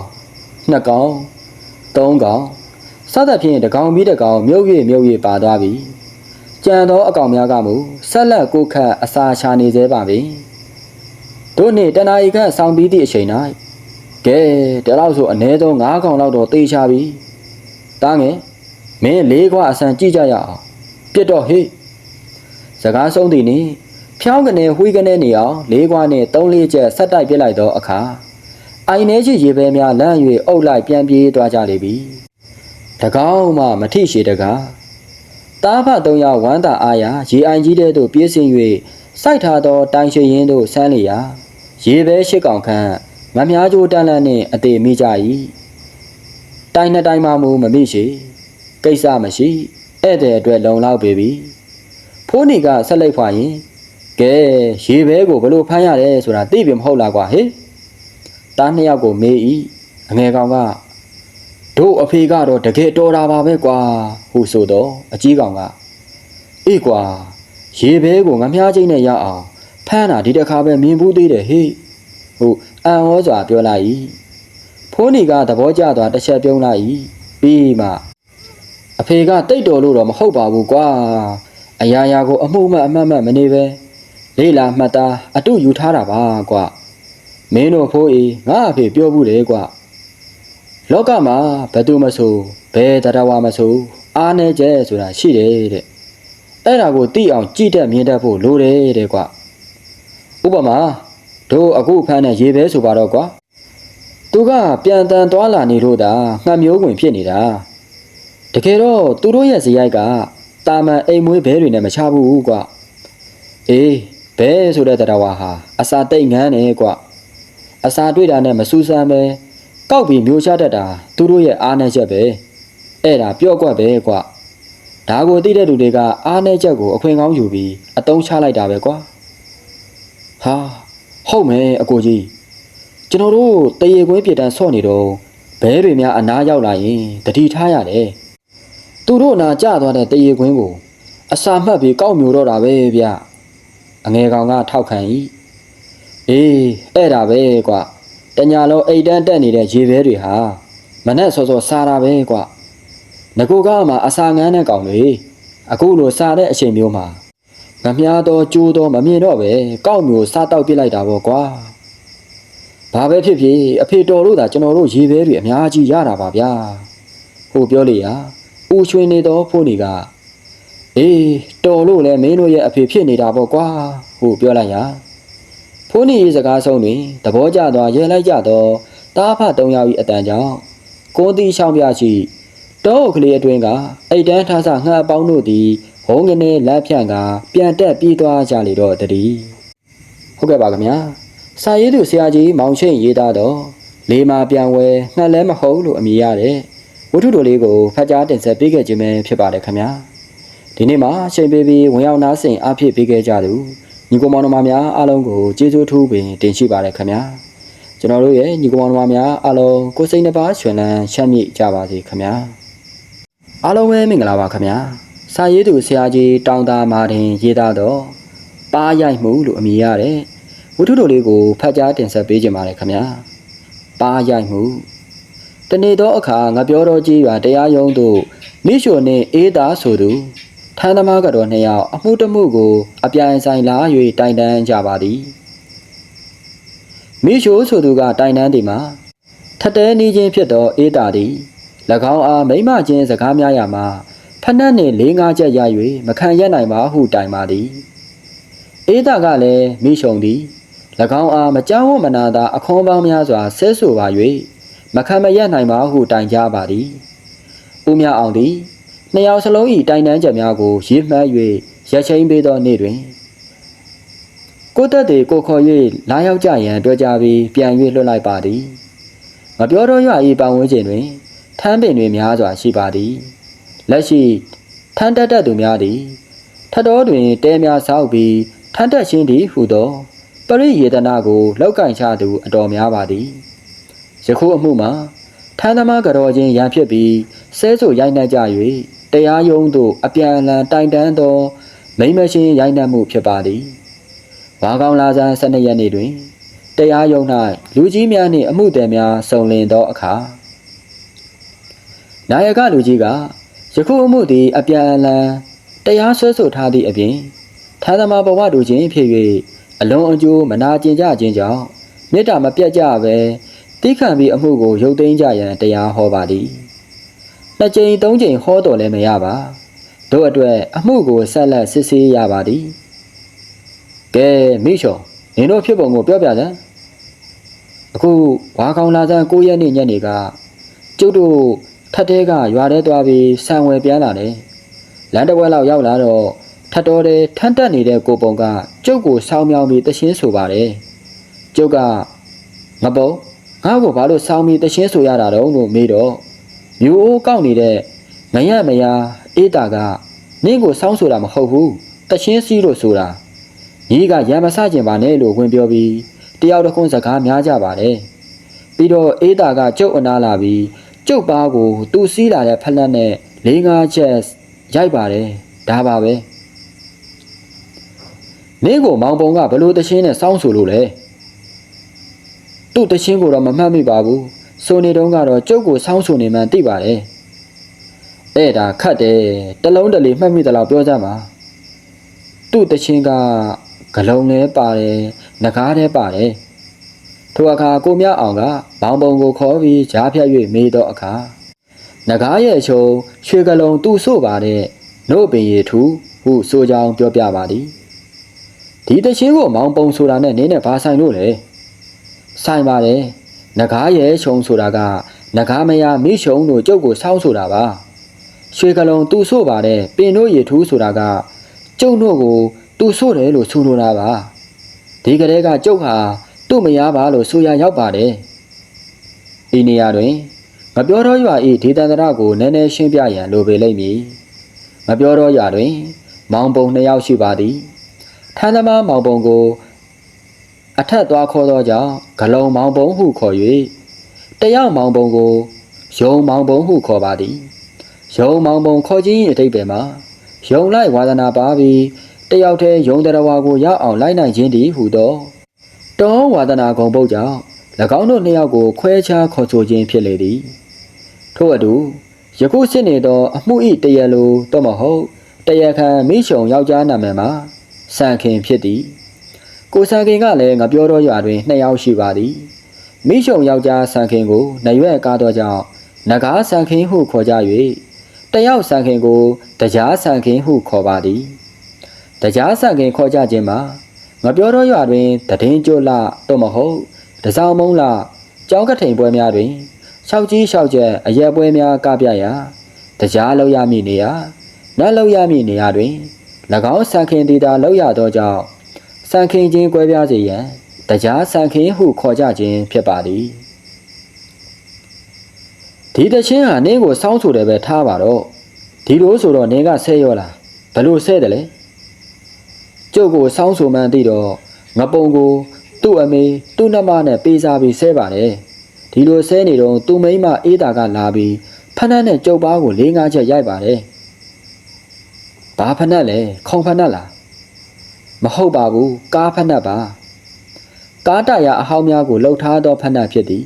Speaker 1: နှစ်ကောင်သုံးကောင်စသဖြင့်တစ်ကောင်ပြီးတစ်ကောင်မြုပ်၍ပါသွားပြီကြံသောအကောင်များကမူဆက်လက်ကိုခတ်အစာရှာနေသေးပါပြီတို့နှင့်တနာရီခန့်ဆောင်ပြီးသည့်အချိန်၌ကဲဒါတော့ဆိုအနည်းဆုံး9ကောင်လောက်တော့တေးချပြီတားငယ်မင်း၄ခွအဆန်ကြည့်ကြရအောင်ပြစ်တော့ဟေ့စကားဆုံးသည်နှင့်ဖြောင်းကနေဝှီးကနေနေအောင်၄ခွနှင့်3-4ချက်ဆက်တိုက်ပြစ်လိုက်သောအခါအိုင်နေချီရေပဲများလန့်၍အုပ်လိုက်ပြန်ပြေးသွားကြလေပြီတကောင်းမှမထိရှိတကားတားဖသုံးယောက်ဝမ်းသာအားရရေအိုင်ကြီးတဲ့သို့ပြေးဆင်း၍စိုက်ထားသောတိုင်ရှိရင်တို့ဆန်းလျာရေပဲ၈ကောင်ခန့်ငမြားကျိုးတန်းလန်းနှင့်အသေးမိကြ၏တိုင်နှစ်တိုင်မှမူမမိရှိကိစ္စမရှိဧည့်သည်အတွက်လုံလောက်ပေပြီဖိုးနီကဆက်လိုက်ဖွာရင်ကဲရေပဲကိုဘလို့ဖမ်းရတယ်ဆိုတာသိပြီမဟုတ်လားကွာဟေ့တားနှစ်ယောက်ကိုမေး၏အငယ်ကောင်ကတို့အဖေကတော့တကယ်တော်တာပါပဲကွာဟုဆိုတော့အကြီးကောင်ကအေးကွာရေပဲကိုငမြားချင်းနဲ့ရအောင်ဖမ်းတာဒီတစ်ခါပဲမြင်ဘူးသေးတယ်ဟေ့ဟုတ်အံ့ဩစွာပြောလိုက်၏ဖိုးနီကသဘောကျသွားတစ်ချက်ပြုံးလိုက်၏ပြီးမှအဖေကတိတ်တော်လို့တော့မဟုတ်ပါဘူးကွာအရာရာကိုအမှုမှအမှတ်မှတ်မနေပဲလေးလာမှတ်သားအတုယူထားတာပါကွာမင်းတို့ဖိုးအေးငါအဖေပြောဘူးတယ်ကွာလောကမှာဘယ်သူမဆိုဘယ်တရားဝါမဆိုအားနေကျဲဆိုတာရှိတယ်တဲ့အဲ့ဒါကိုသိအောင်ကြည့်တတ်မြင်တတ်ဖို့လိုတယ်တဲ့ကွာဥပမာတို့အခုဖမ်းတဲ့ရေပဲဆိုပါတော့ကွာသူကပြန်တန်သွားလာနေလို့သာငှက်မျိုးဝင်ဖြစ်နေတာတကယ်တော့သူတို့ရဲ့ဇယိုက်ကတာမန်အိမ်မွေးဘဲတွေနဲ့မချဘူးကွာအေးဘဲဆိုတဲ့တရားဝါဟာအစာတိတ်ငန်းနေကွာအစာတွေ့တာနဲ့မစူးစမ်းပဲကောက်ပြီးမျိုးချတတ်တာသူတို့ရဲ့အားနည်းချက်ပဲအဲ့ဒါပြော့ကွက်ပဲကွာဒါကိုသိတဲ့လူတွေကအားနည်းချက်ကိုအခွင့်ကောင်းယူပြီးအတုံးချလိုက်တာပဲကွာဟာဟုတ်မယ်အကိုကြီးကျွန်တော်တို့တရေခွင်းပြတန်းဆော့နေတော့ဘဲတွေများအနားရောက်လာရင်တတိထားရတယ်သူတို့နာကျသွားတဲ့တရေခွင်းကိုအစာမှတ်ပြီးကောက်မျိုးတော့တာပဲဗျအငယ်ကောင်ကထောက်ခံ၏အေးအဲ့ဒါပဲကွာတညာလုံးအိတ်တန်းတက်နေတဲ့ရေဘဲတွေဟာမနဲ့စောစောစားတာပဲကွာငကိုကမှအစာငန်းတဲ့ကောင်တွေအခုလိုစားတဲ့အချိန်မျိုးမှာငမြားတော့ကျိုးတော့မမြင်တော့ပဲကောက်မျိုးစားတောက်ပြစ်လိုက်တာပေါ့ကွာဘာပဲဖြစ်ဖြစ်အဖေတော်လို့သာကျွန်တော်တို့ရေဘဲတွေအများကြီးရတာပါဗျာဟိုပြောလေရာဦးချွေနေတော့ဖိုးနေကအေးတော်လို့လဲမင်းတို့ရဲ့အဖေဖြစ်နေတာပေါ့ကွာဟိုပြောလိုက်ရာဖိုးနေရေးစကားဆုံးတွင်သဘောကျသွားရဲလိုက်ကြတော့တားဖ၃ယောက်၏အတန်ကြောင့်ကိုးသီးရှောင်းပြရှိတောကလေးအတွင်းကအိတ်တန်းထားဆငှက်အပေါင်းတို့သည်ဘုံကနေလက်ဖြန့်ကပြန်တက်ပြေးသွားကြလေတော့တည်းဟုတ်ကဲ့ပါခင်ဗျာစာရေးသူဆရာကြီးမောင်ချင်းရေးသားတော့လေးမာပြန်ဝဲငှက်လဲမဟုတ်လို့အမည်ရတဲ့ဝတ္ထုတော်လေးကိုဖတ်ကြားတင်ဆက်ပေးခဲ့ခြင်းပဲဖြစ်ပါတယ်ခင်ဗျာဒီနေ့မှာချိန်ပေးပြီးဝင်ရောက်နားဆင်အားဖြည့်ပေးခဲ့ကြသူညီကောင်မောင်နှမများအားလုံးကိုကျေးဇူးထူးပင်တင်ရှိပါတယ်ခင်ဗျာကျွန်တော်တို့ရဲ့ညီကောင်မောင်နှမများအားလုံးကိုယ်စိတ်နှပါရွှင်လန်းချမ်းမြေ့ကြပါစေခင်ဗျာအားလုံးပဲမင်္ဂလာပါခင်ဗျာစာရေးသူဆရာကြီးတောင်သာမာတင်ရေးသားတော့ပါရိုက်မှုလို့အမည်ရတဲ့ဝတ္ထုတော်လေးကိုဖတ်ကြားတင်ဆက်ပေးခြင်းပါတယ်ခင်ဗျာပါရိုက်မှုတနေ့သောအခါငါပြောတော်ကြီးရွာတရားရုံးသို့မိရှုနှင့်အေးသားဆိုသူထမ်းသမားကတော့နှစ်ယောက်အမှုတမှုကိုအပြိုင်ဆိုင်လာ၍တိုင်တန်းကြပါသည်မိရှုဆိုသူကတိုင်တန်းသည်မှာထတဲနီးခြင်းဖြစ်သောအေးသားသည်၎င်းအားမိမချင်းစကားများရာမှာဖနက်နှင့်၄-၅ချက်ရ၍မခံရနိုင်ပါဟုတိုင်ပါသည်အေးသားကလည်းမိရှုံသည်၎င်းအားမကြောက်ဝမနာသာအခွန်ပေါင်းများစွာဆဲဆိုပါ၍မခံမရနိုင်ပါဟုတိုင်ကြပါသည်ဦးမြအောင်သည် နှစ်ယောက်စလုံး၏တိုင်တန်းချက်များကိုရေးမှတ်၍ရက်ချင်းပေးသောနေ့တွင်ကိုတက်သည်ကိုခေါ်၍လာရောက်ကြရန်ပြောကြပြီးပြန်၍လွှတ်လိုက်ပါသည်မပြောတော့ရ၏ပတ်ဝန်းကျင်တွင်ထမ်းပင်တွေများစွာရှိပါသည်လက်ရှိထမ်းတက်သူများသည်ထတော်တွင်တဲများဆောက်ပြီးထမ်းတက်ခြင်းသည်ဟုသောပရိယေတနာကိုလောက်ကင်ချသူအတော်များပါသည်ယခုအမှုမှာထမ်းသမားကြော်ခြင်းရန်ဖြစ်ပြီးဆဲဆိုရိုက်နှက်ကြ၍တရားရုံးသို့အပြန်အလှန်တိုင်တန်းသောမိမရှင်ရိုက်နှက်မှုဖြစ်ပါသည်ဝါကောင်လာဇန်12ရက်နေ့တွင်တရားရုံး၌လူကြီးများနှင့်အမှုသည်များစုံလင်သောအခါနာယကလူကြီးကယခုအမှုသည်အပြန်အလှန်တရားဆွဲဆိုထားသည့်အပြင်ထမ်းသမားဘဝတူခြင်းဖြစ်၍အလုံးအကျိုးမနာကျင်ကြခြင်းကြောင့်မေတ္တာမပြတ်ကြဘဲတိခံပြီးအမှုကိုရုပ်သိမ်းကြရန်တရားဟောပါသည်နှစ်ကြိမ်သုံးကြိမ်ဟောတော်လည်းမရပါတို့အတွက်အမှုကိုဆက်လက်စစ်ဆေးရပါသည်ကဲမိချောနင်တို့ဖြစ်ပုံကိုပြောပြစမ်းအခုဝါကောင်လာစမ်း9ရက်နေ့ညနေကကျုပ်တို့ထက်တဲကရွာထဲသွားပြီးဆံဝယ်ပြန်လာတယ်လမ်းတစ်ဝက်လောက်ရောက်လာတော့ထတ်တော်တဲ့ထန်းတက်နေတဲ့ကိုပုံကကျုပ်ကိုဆောင်းမြောင်းပြီးတရှင်းဆိုပါတယ်ကျုပ်ကငပုံငါ့ကိုဘာလို့ဆောင်းပြီးတရှင်းဆိုရတာတော့လို့မေးတော့မျိုးအိုးကောက်နေတဲ့ငရမယာအေးတာကနင့်ကိုဆောင်းဆိုတာမဟုတ်ဘူးတရှင်းစီးလို့ဆိုတာကြီးကရံမဆကျင်ပါနဲ့လို့ဝင်ပြောပြီးတယောက်တစ်ခွန်းစကားများကြပါတယ်ပြီးတော့အေးတာကကျုပ်အနာလာပြီးကျုပ်ပါကိုသူ့စီးလာတဲ့ဖက်လက်နဲ့4-5ချက်ရိုက်ပါတယ်ဒါပါပဲနင့်ကိုမောင်ပုံကဘလို့တရှင်းနဲ့စောင်းဆိုလို့လဲသူ့တရှင်းကိုတော့မမှတ်မိပါဘူးဆိုနေတုန်းကတော့ကျုပ်ကိုစောင်းဆိုနေမှန်းသိပါတယ်အဲ့ဒါခတ်တယ်တလုံးတလေမှတ်မိသလောက်ပြောကြမှာသူ့တရှင်းကဂလုံးလဲပါတယ်ငကားလဲပါတယ်ထိုအခါကိုမြအောင်ကမောင်ပုံကိုခေါ်ပြီးကြားဖြတ်၍မေးတော့အခါငကားရဲ့အချုံရွှေကလုံးသူ့ဆို့ပါတဲ့နို့ပင်ရည်ထူဟုဆိုကြောင်းပြောပြပါသည်ဒီတရှင်းကိုမောင်ပုံဆိုတာနဲ့နင်းနဲ့ဘာဆိုင်လို့လဲဆိုင်ပါတယ်ငကားရဲ့ချုံဆိုတာကငကားမယာမိရှုံတို့ကျုပ်ကိုဆောင်းဆိုတာပါရွှေကလုံးသူ့ဆို့ပါတဲ့ပင်တို့ရည်ထူဆိုတာကကျုပ်တို့ကိုသူဆို့တယ်လို့ဆိုလိုတာပါဒီကလေးကကျုပ်ဟာသူ့မယားပါလို့ဆိုရရောက်ပါတယ်ဤနေရာတွင်မပြောတော့ရွာ၏ဒေသန္တရကိုနည်းနည်းရှင်းပြရန်လိုပေလိမ့်မည်မပြောတော့ရွာတွင်မောင်ပုံ2ယောက်ရှိပါသည်ထမ်းသမားမောင်ပုံကိုအထက်သွားခေါ်သောကြောင့်ဂလုံမောင်ပုံဟုခေါ်၍တယောက်မောင်ပုံကိုယုံမောင်ပုံဟုခေါ်ပါသည်ယုံမောင်ပုံခေါ်ခြင်း၏အဓိပ္ပာယ်မှာယုံလိုက်ဝါဒနာပါပြီးတယောက်တည်းယုံတရားဝါကိုရောက်အောင်လိုက်နိုင်ခြင်းတည်းဟုသောတောဝါဒနာဂုံပုတ်ကြောင့်၎င်းတို့2ယောက်ကိုခွဲခြားခေါ်ဆိုခြင်းဖြစ်လေသည်ထို့အတူယခုစစ်နေသောအမှု၏တရားလိုတော့မဟုတ်တရားခံမိရှုံယောက်ျားနာမည်မှာစံခင်ဖြစ်သည်ကိုစံခင်ကလည်းငါပြောတော့ရွာတွင်2ယောက်ရှိပါသည်မိရှုံယောက်ျားစံခင်ကိုနရွက်ကားသောကြောင့်နဂါစံခင်ဟုခေါ်ကြ၍တယောက်စံခင်ကိုတရားစံခင်ဟုခေါ်ပါသည်တရားစံခင်ခေါ်ကြခြင်းမှာငါပြောတော့ရွာတွင်တည်င်းကျွတ်လတော့မဟုတ်တစောင်းမုံလကြောင်းကထိန်ပွဲများတွင်၆ကြီး၆ချက်အရက်ပွဲများကပြရာတရားလောက်ရမည်နေရာနတ်လောက်ရမည်နေရာတွင်၎င်းစံခင်ဒေတာလောက်ရသောကြောင့်စံခင်ချင်းကွဲပြားစေရန်တရားစံခင်ဟုခေါ်ကြခြင်းဖြစ်ပါသည်ဒီတချင်းဟာနင်းကိုစောင်းဆိုတယ်ပဲထားပါတော့ဒီလိုဆိုတော့နင်းကဆဲရောလားဘလို့ဆဲတယ်လဲကျုပ်ကိုစောင်းဆိုမှန်းသိတော့ငပုံကိုသူ့အမေသူ့နှမနဲ့ပေးစားပြီးဆဲပါတယ်ဒီလိုဆဲနေတော့သူ့မိန်းမအေးတာကလာပြီးဖနက်နဲ့ကျုပ်ပါကို4-5ချက်ရိုက်ပါတယ်ဘာဖနက်လဲခုံဖနက်လားမဟုတ်ပါဘူးကားဖနက်ပါကားတရအဟောင်းများကိုလှုပ်ထားသောဖနက်ဖြစ်သည်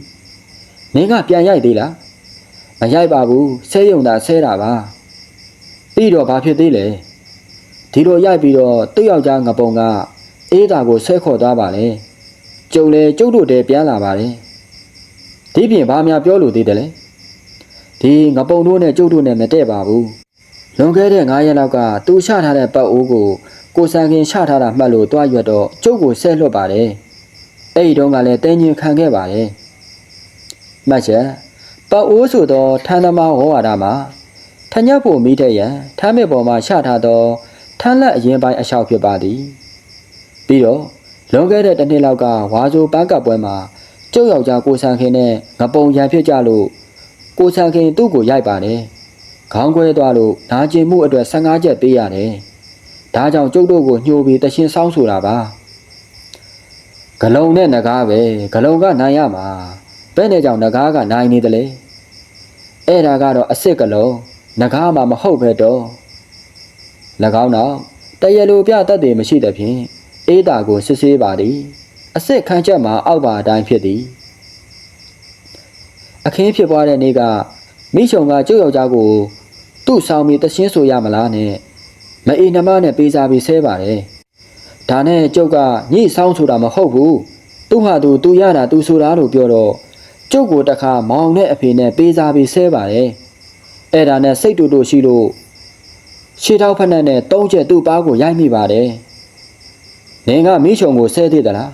Speaker 1: နင်းကပြန်ရိုက်သေးလားမရိုက်ပါဘူးဆဲယုံတာဆဲတာပါပြီးတော့ဘာဖြစ်သေးလဲဒီလိုရိုက်ပြီးတော့သူ့ယောက်ျားငပုံကအေးတာကိုဆွဲခေါ်သွားပါလေကျုံလေကျုပ်တို့တည်းပြန်လာပါတယ်ဒီပြင်ဘာများပြောလို့သေးတယ်လဲဒီငပုံတို့နဲ့ကျုပ်တို့နဲ့မတည့်ပါဘူးလွန်ခဲ့တဲ့9ရက်လောက်ကသူချထားတဲ့ပတ်အိုးကိုစံခင်ချထားတာမှတ်လို့တွားရွက်တော့ကျုပ်ကိုဆဲလွတ်ပါတယ်အဲ့ဒီတုန်းကလည်းတင်းချင်းခံခဲ့ပါတယ်မှတ်ချက်ပတ်အိုးဆိုတော့ထန်းသမားဝါဒမှာထ ထညက်ဖို့မိတဲ့ရန်ထမ်းမဲ့ပေါ်မှာချထားသောထမ်းလက်အရင်ပိုင်းအလျှောက်ဖြစ်ပါသည်ပြီးတော့လွန်ခဲ့တဲ့တစ်နှစ်လောက်ကဝါဆိုပန်းကပ်ပွဲမှာကျုပ်ယောက်ျားကိုဆန်ခင်နဲ့ငပုံရံဖြစ်ကြလို့ကိုဆန်ခင်သူ့ကိုရိုက်ပါတယ်ခေါင်းခွဲသွားလို့နာကျင်မှုအတွက်15ချက်ပေးရတယ်ဒါကြောင့်ကျုပ်တို့ကိုညှိုးပြီးတရှင်းဆောင်းဆိုတာပါဂလုံနဲ့နဂါးပဲဂလုံကနိုင်ရမှာဘယ်နဲ့ကြောင့်နဂါးကနိုင်နေတယ်လဲအဲ့ဒါကတော့အစ်စ်ကလုံးနဂါးမှမဟုတ်ပဲတော့၎င်းတော့တရလိုပြတတ်တယ်မရှိတဲ့ဖြင့်အေးတာကိုစစ်ဆေးပါသည်အစ်စ်ခန်းချက်မှာအောက်ပါအတိုင်းဖြစ်သည်အခင်းဖြစ်ပွားတဲ့နေ့ကမိချုံကကျုပ်ယောက်ျားကိုသူ့ဆောင်ပြီးတရှင်းဆိုရမလားနဲ့မအေးနှမနဲ့ပေးစားပြီးဆဲပါတယ်ဒါနဲ့ကျုပ်ကညှိဆောင်ဆိုတာမဟုတ်ဘူးသူ့ဟာသူရတာသူဆိုတာလို့ပြောတော့ကျုပ်ကိုတခါမောင်နဲ့အဖေနဲ့ပေးစားပြီးဆဲပါတယ်အဲ့ဒါနဲ့စိတ်တူတူရှိလို့ရှေ့ထောက်ဖက်နဲ့3ချက်သူ့ပါးကိုရိုက်မိပါတယ်နင်ကမိချုံကိုဆဲသေးသလား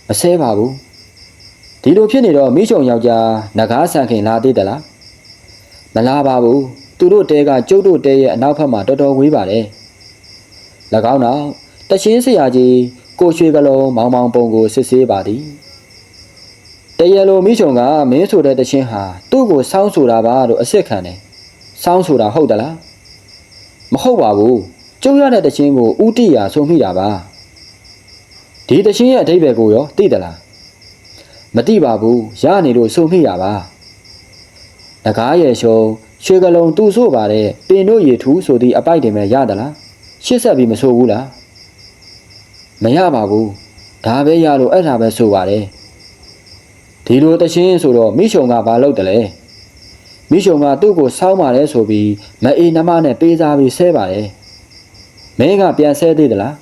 Speaker 1: မဆဲပါဘူးဒီလိုဖြစ်နေတော့မိချုံယောက်ျားနဂါးဆန်ခင်လာသေးသလားမလာပါဘူးသူတို့တဲကကျုပ်တို့တဲရဲ့အနောက်ဘက်မှာတော်တော်ဝေးပါတယ်၎င်းနောက်တရှင်းဆရာကြီးကိုရွှေကလုံးမောင်မောင်ပုံကိုစစ်ဆေးပါသည်တရလိုမိချုံကမင်းဆိုတဲ့တရှင်းဟာသူ့ကိုစောင်းဆိုတာပါလို့အစ်စ်ခံတယ်စောင်းဆိုတာဟုတ်သလားမဟုတ်ပါဘူးကျုပ်ရတဲ့တရှင်းကိုဥတီယာဆိုမိတာပါဒီတရှင်းရဲ့အဓိပ္ပာယ်ကိုရောသိသလားမသိပါဘူးရနေလို့ဆိုမိတာပါနဂါးရဲ့ရှုံရွှေကလုံးသူ့ဆိုပါတယ်ပင်တို့ရေထူးဆိုသည့်အပိုက်တင်မဲ့ရသလားရှစ်ဆက်ပြီးမဆိုဘူးလားမရပါဘူးဒါပဲရလို့အဲ့ဒါပဲဆိုပါတယ်ဒီလိုတရှင်းဆိုတော့မိချုံကဘာလုပ်တယ်လဲမိချုံကသူ့ကိုစောင်းပါတယ်ဆိုပြီးမအေးနှမနဲ့ပေးစားပြီးဆဲပါတယ်မင်းကပြန်ဆဲသေးသလား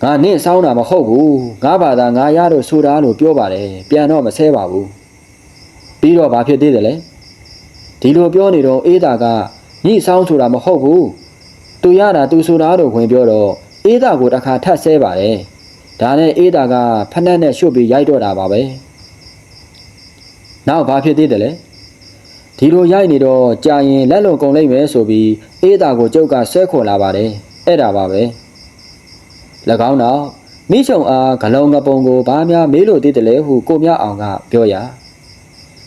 Speaker 1: ငါနင့်စောင်းတာမဟုတ်ဘူးငါဘာသာငါရလို့ဆိုတာလို့ပြောပါတယ်ပြန်တော့မဆဲပါဘူးပြီးတော့ဘာဖြစ်သေးတယ်လဲဒီလိုပြောနေတော့အေးတာကညှိစောင်းဆိုတာမဟုတ်ဘူးသူရတာသူဆိုတာလို့ဝင်ပြောတော့အေးတာကိုတစ်ခါထပ်ဆဲပါတယ်ဒါနဲ့အေးတာကဖက်နှက်နဲ့ရှုပ်ပြီးရိုက်တော့တာပါပဲနောက်ဘာဖြစ်သေးတယ်လဲဒီလိုရိုက်နေတော့ကြာရင်လက်လုံကုန်လိမ့်မယ်ဆိုပြီးအေးတာကိုကျုပ်ကဆွဲခေါ်လာပါတယ်အဲ့ဒါပါပဲ၎င်းတော့မိချုံအားဂလုံငပုံကိုဘာများမေးလို့သေးတယ်လဲဟုကိုမြအောင်ကပြောရာ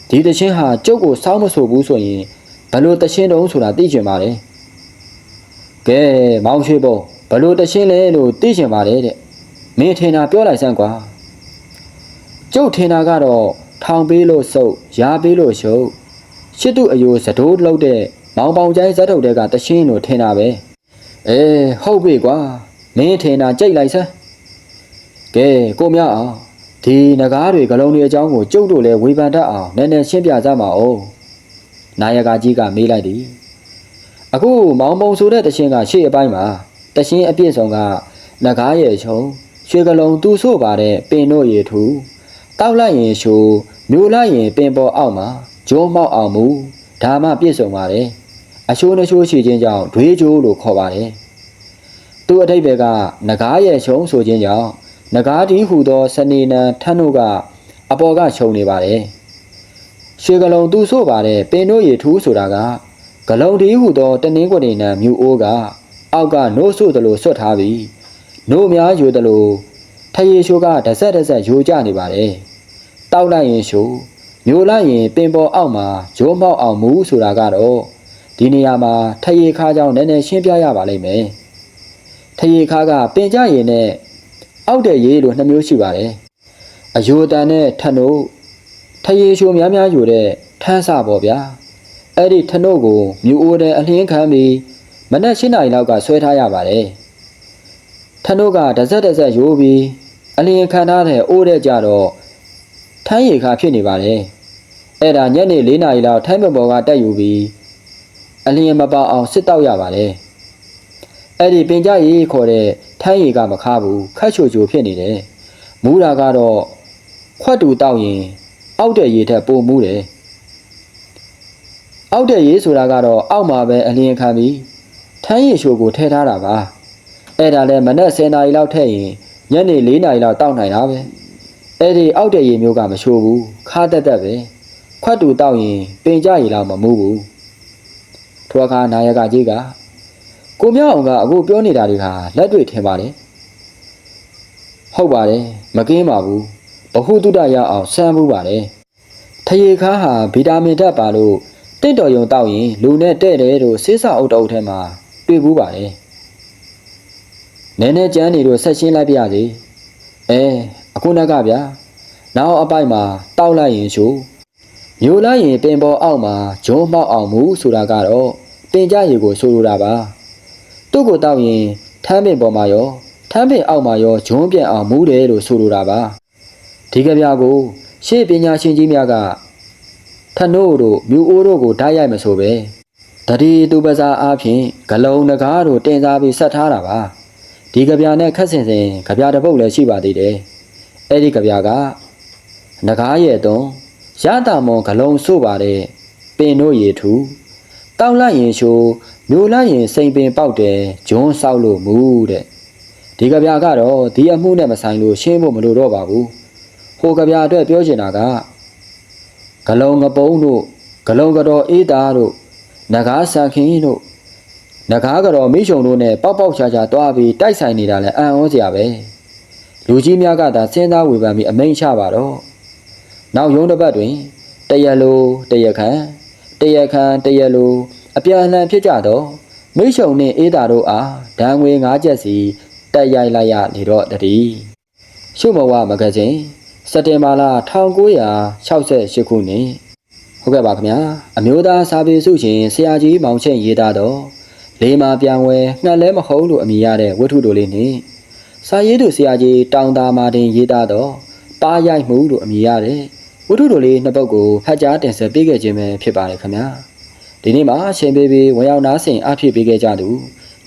Speaker 1: ဒီတရှင်းဟာကျုပ်ကိုစောင်းမဆိုဘူးဆိုရင်ဘလို့တရှင်းတုံးဆိုတာသိချင်ပါတယ်ကဲမောင်ရွှေပုံဘလို့တရှင်းလဲလို့သိချင်ပါတယ်တဲ့မင်းထင်တာပြောလိုက်စမ်းကွာကျုပ်ထင်တာကတော့ထောင်ပေးလို့စုပ်ရားပေးလို့ရှုပ်ရှစ်တုအယိုးစတိုးလှုပ်တဲ့မောင်ပေါင်ချိုင်းဇက်ထုတ်တဲ့ကတရှင်းလို့ထင်တာပဲဟုတ်ပြီကွာမင်းထင်တာကြိတ်လိုက်စမ်းကဲကိုမြအောင်ဒီနဂါးတွေဂလုံးတွေအကြောင်းကိုကျုပ်တို့လည်းဝေဖန်တတ်အောင်နည်းနည်းရှင်းပြကြပါဦးနာယကကြီးကမေးလိုက်သည်အခုမောင်ပုံဆိုတဲ့တရှင်းကရှေ့အပိုင်းမှာတရှင်းအပြည့်စုံကနဂါးရဲ့ချုံရွှေကလုံးသူ့ဆို့ပါတဲ့ပင်တို့ရေထူတောက်လိုက်ရင်ရှူမျိုးလိုက်ရင်ပင်ပေါ်အောက်မှာဂျိုးမောက်အောင်မူဒါမှပြည့်စုံပါတယ်အရှိုးနှချိုးရှိခြင်းကြောင့်ဒွေးဂျိုးလို့ခေါ်ပါတယ်သူ့အထိပ္ပယ်ကနဂါးရဲ့ချုံဆိုခြင်းကြောင့်နဂါးတီဟူသောစနေနံထန်းတို့ကအပေါ်ကခြုံနေပါတယ်ရွှေကလုံးသူ့ဆို့ပါတယ်ပင်တို့ရေထူဆိုတာကဂလုံးတီဟူသောတနင်းကွနေနံမြူအိုးကအောက်ကနိုးဆို့သလိုဆွတ်ထားပြီးနို့များယူသလိုထရေရှိုးကတစ်ဆက်ယိုကျနေပါတယ်တောက်လိုက်ရင်ရှိုးမျိုးလိုက်ရင်ပင်ပေါ်အောက်မှာဂျိုးမောက်အောင်မူဆိုတာကတော့ဒီနေရာမှာထရေခါကြောင့်နည်းနည်းရှင်းပြရပါလိမ့်မယ်ထရေခါကပင်ကြရည်နဲ့အောက်တဲ့ရေလို2မျိုးရှိပါတယ်အယိုတန်နဲ့ထနို့ထရေရှိုးများယူတဲ့ထန်းစပေါ့ဗျာအဲ့ဒီထနို့ကိုမြူအိုးတဲ့အလင်းခံပြီးမနက်7 နာရီလောက်ကဆွဲထားရပါတယ်ထနို့ကတစ်ဆက်ရိုးပြီးအလင်းခံထားတဲ့အိုးတဲ့ကြတော့ထန်းရည်ခါဖြစ်နေပါတယ်အဲ့ဒါညနေ4 နာရီလောက်ထိုင်းမပေါ်ကတက်ယူပြီးအလင်းမပေါအောင်စစ်တောက်ရပါတယ်အဲ့ဒီပင်ကြရည်ခေါ်တဲ့ထန်းရည်ကမခါဘူးခက်ချိုချိုဖြစ်နေတယ်မူးတာကတော့ခွက်တူတောက်ရင်အောက်တဲ့ရည်ထက်ပိုမူးတယ်အောက်တဲ့ရည်ဆိုတာကတော့အောက်မှာပဲအလင်းခံပြီးထန်းရည်ရှိုးကိုထည့်ထားတာပါအဲ့ဒါလည်းမနက်10 နာရီလောက်ထည့်ရင်ညနေ4 နာရီလောက်တောက်နိုင်တာပဲအဲ့ဒီအောက်တဲ့ရည်မျိုးကမရှိဘူးခါတက်ပဲခွက်တူတောက်ရင်ပင်ကြရည်လောက်မမူးဘူး ထိုအခါနာယကကြီးကကိုမြောက်အောင်ကအခုပြောနေတာတွေဟာလက်တွေ့ထင်ပါတယ်ဟုတ်ပါတယ်မကင်းပါဘူးဘဟုတုတရအောင်စမ်းမှုပါတယ်ထရေခါဟာဗီတာမင်ဓာတ်ပါလို့တင့်တော်ယုံတောက်ရင်လူနဲ့တဲ့တယ်လို့ဆေးစာအုပ်တုပ်ထဲမှာတွေ့ဘူးပါတယ်နည်းနည်းကြမ်းနေလို့ဆက်ရှင်းလိုက်ပြရစီအခုနကဗျာနောက်အပိုက်မှာတောက်လိုက်ရင်ရှူမျိုးလိုက်ရင်ပင်ပေါ်အောက်မှာဂျုံမောက်အောင်မှုဆိုတာကတော့ပင်ကြရည်ကိုဆိုလိုတာပါသူ့ကိုတောက်ရင်ထမ်းပင်ပေါ်မှာရောထမ်းပင်အောက်မှာရောဂျုံပြန့်အောင်မှုတယ်လို့ဆိုလိုတာပါဒီကဗျာကိုရှေ့ပညာရှင်ကြီးများကထနို့တို့မြူအိုးတို့ကိုဓာတ်ရိုက်မဆိုပဲတတိသူပစာအားဖြင့်ဂလုံးငကားတို့တင်စားပြီးဆက်ထားတာပါဒီကဗျာနဲ့ခက်ဆင်ဆင်ကဗျာတစ်ပုဒ်လည်းရှိပါသေးတယ်အဲ့ဒီကဗျာကငကားရဲ့သွန်ရတာမွန်ဂလုံးဆို့ပါတဲ့ပင်တို့ရေထူတောက်လိုက်ရင်ရှိုးမျိုးလိုက်ရင်စိန်ပင်ပေါက်တယ်ဂျွန်းဆောက်လို့မူတဲ့ဒီကဗျာကတော့ဒီအမှုနဲ့မဆိုင်လို့ရှင်းဖို့မလိုတော့ပါဘူးဟိုကဗျာအတွက်ပြောချင်တာကဂလုံးငပုံးတို့ဂလုံးကတော်အေးသားတို့နဂါးဆန်ခင်းတို့နဂါးကတော်မိရှုံတို့နဲ့ပေါက်ပေါက်ချာချာတွားပြီးတိုက်ဆိုင်နေတာလဲအံ့ဩစရာပဲလူကြီးများကသာစဉ်းစားဝေဖန်ပြီးအမိန့်ချပါတော့နောက်ရုံးတစ်ပတ်တွင်တရက်လိုတရက်ခန့်တရက်လိုအပြန်အလှန်ဖြစ်ကြတော့မိရှုံနှင့်အေးသားတို့အားဒဏ်ငွေ9ကျပ်စီတက်ရိုက်လိုက်ရနေတော့တည်းရှုမဝမဂဇင်းစက်တင်ဘာလ1968ခုနှစ်ဟုတ်ကဲ့ပါခင်ဗျာအမျိုးသားစာပေစုရှင်ဆရာကြီးမောင်ချင်းရေးသားတော့လေးမာပြန်ဝဲငှက်လဲမဟုတ်လို့အမည်ရတဲ့ဝတ္ထုတို့လေးနဲ့စာရေးသူဆရာကြီးတောင်သာမာတင်ရေးသားတော့ပါရိုက်မှုလို့အမည်ရတဲ့ဝတ္ထုတို့လေးနှစ်ပုဒ်ကိုဖတ်ကြားတင်ဆက်ပေးခဲ့ခြင်းပဲဖြစ်ပါတယ်ခင်ဗျာဒီနေ့မှာရှင်ပေးပြီးဝင်ရောက်နားဆင်အားဖြည့်ပေးခဲ့ကြသူ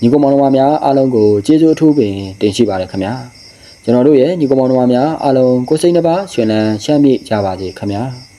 Speaker 1: ညီကောင်မောင်နှမများအားလုံးကိုကျေးဇူးအထူးပင်တင်ရှိပါတယ်ခင်ဗျာကျွန်တော်တို့ရဲ့ညီကောင်မောင်နှမများအားလုံးကိုယ်စိတ်နှပါရှင်လန်းချမ်းမြေ့ကြပါစေခင်ဗျာ